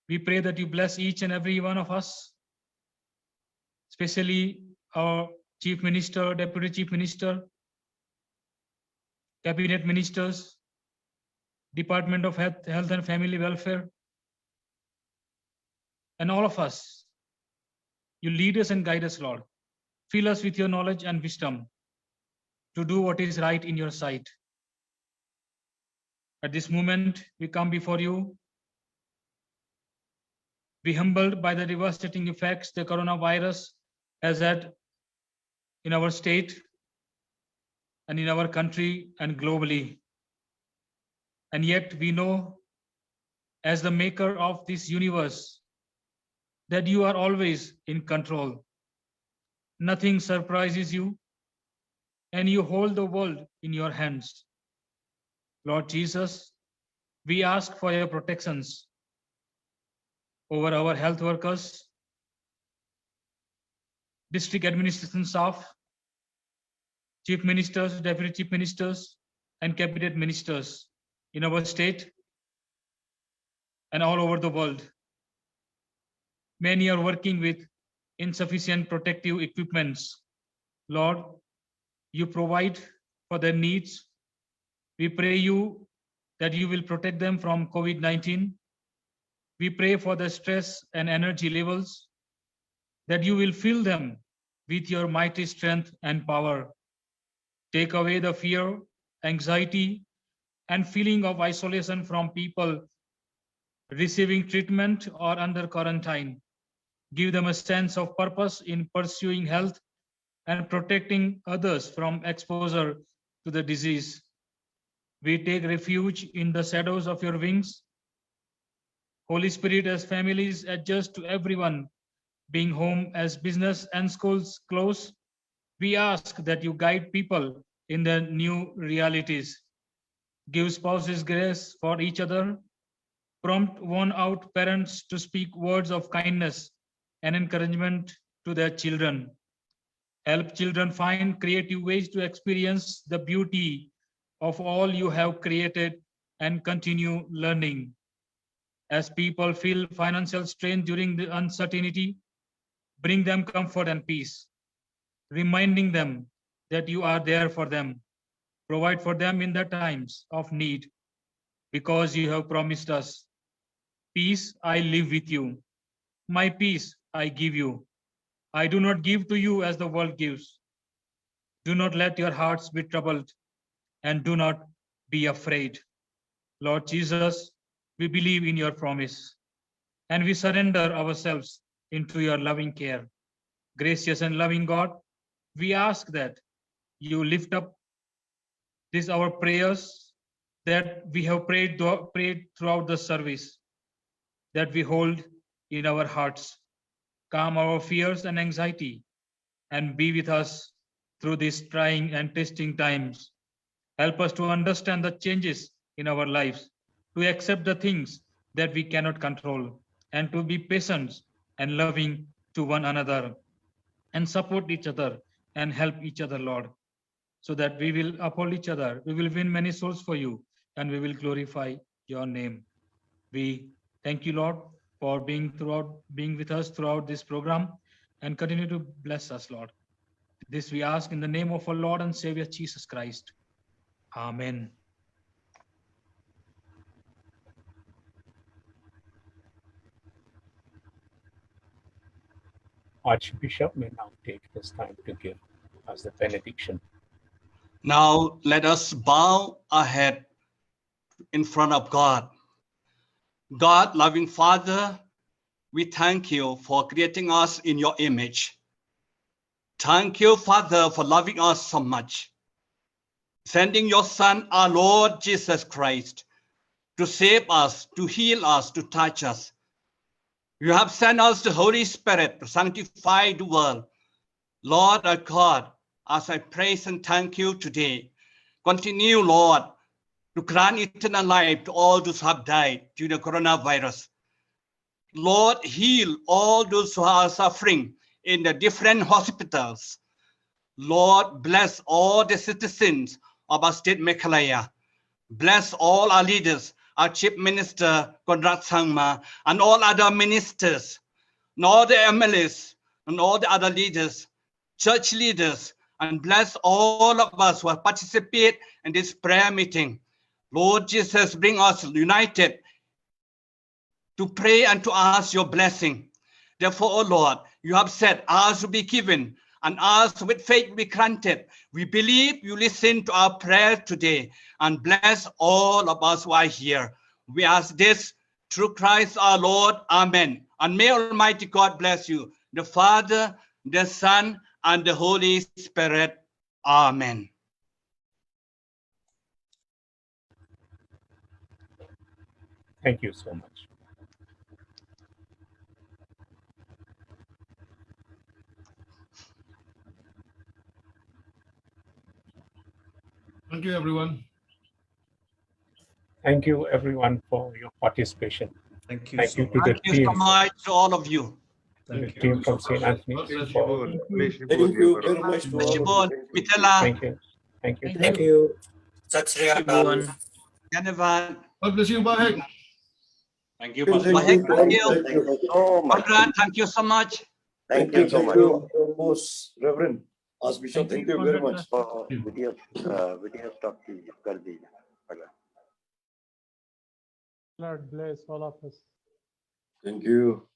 we pray that you bless each and every one of us, especially our Chief Minister, Deputy Chief Minister, Cabinet Ministers, Department of Health and Family Welfare, and all of us. You lead us and guide us, Lord. Fill us with your knowledge and wisdom to do what is right in your sight. At this moment, we come before you, be humbled by the devastating effects the coronavirus has had in our state and in our country and globally. And yet we know, as the maker of this universe, that you are always in control. Nothing surprises you, and you hold the world in your hands. Lord Jesus, we ask for your protections over our health workers, district administration staff, chief ministers, deputy chief ministers, and cabinet ministers in our state and all over the world. Many are working with insufficient protective equipments. Lord, you provide for their needs. We pray you that you will protect them from COVID-19. We pray for the stress and energy levels, that you will fill them with your mighty strength and power. Take away the fear, anxiety, and feeling of isolation from people receiving treatment or under quarantine. Give them a sense of purpose in pursuing health and protecting others from exposure to the disease. We take refuge in the shadows of your wings. Holy Spirit, as families adjust to everyone being home, as business and schools close, we ask that you guide people in their new realities. Give spouses grace for each other. Prompt worn-out parents to speak words of kindness and encouragement to their children. Help children find creative ways to experience the beauty of all you have created and continue learning. As people feel financial strain during the uncertainty, bring them comfort and peace, reminding them that you are there for them. Provide for them in the times of need, because you have promised us, peace I live with you. My peace I give you. I do not give to you as the world gives. Do not let your hearts be troubled, and do not be afraid. Lord Jesus, we believe in your promise, and we surrender ourselves into your loving care. Gracious and loving God, we ask that you lift up these our prayers that we have prayed throughout the service, that we hold in our hearts. Calm our fears and anxiety, and be with us through these trying and testing times. Help us to understand the changes in our lives, to accept the things that we cannot control, and to be patient and loving to one another, and support each other and help each other, Lord, so that we will uphold each other. We will win many souls for you, and we will glorify your name. We thank you, Lord, for being with us throughout this program, and continue to bless us, Lord. This we ask in the name of our Lord and Savior Jesus Christ. Amen. Archbishop may now take his time to give us the benediction. Now let us bow our head in front of God. God, loving Father, we thank you for creating us in your image. Thank you, Father, for loving us so much, sending your Son, our Lord Jesus Christ, to save us, to heal us, to touch us. You have sent us the Holy Spirit to sanctify the world. Lord our God, as I praise and thank you today, continue, Lord, to grant eternal life to all those who have died due to coronavirus. Lord, heal all those who are suffering in the different hospitals. Lord, bless all the citizens of our state Meghalaya. Bless all our leaders, our Chief Minister, Konrad Sangma, and all other ministers, and all the MLAs, and all the other leaders, church leaders, and bless all of us who have participated in this prayer meeting. Lord Jesus, bring us united to pray and to ask your blessing. Therefore, O Lord, you have said, ours will be given, and ours with faith will be granted. We believe you listen to our prayer today, and bless all of us who are here. We ask this through Christ our Lord. Amen. And may Almighty God bless you, the Father, the Son, and the Holy Spirit. Amen. Thank you so much. Thank you, everyone. Thank you, everyone, for your participation. Thank you Thank so you to much. the Thank you team. so much to all of you. The Thank team you. from St. Anthony. God bless for- you. Thank you very much to all of you. Shibon, Thank you. Mitala, Thank you. Thank you. Thank you. you. Sat Sri Akal. everyone. Dhanyavad. God bless you. Bye. Thank you, Thank Pastor. Mahek, you. thank you. Thank you. So much. Konrad, thank you so much. Thank you so Thank much you, most Reverend Archbishop. Thank you very much. for video talk कर दीजिए अगर Lord bless all of us. Thank you.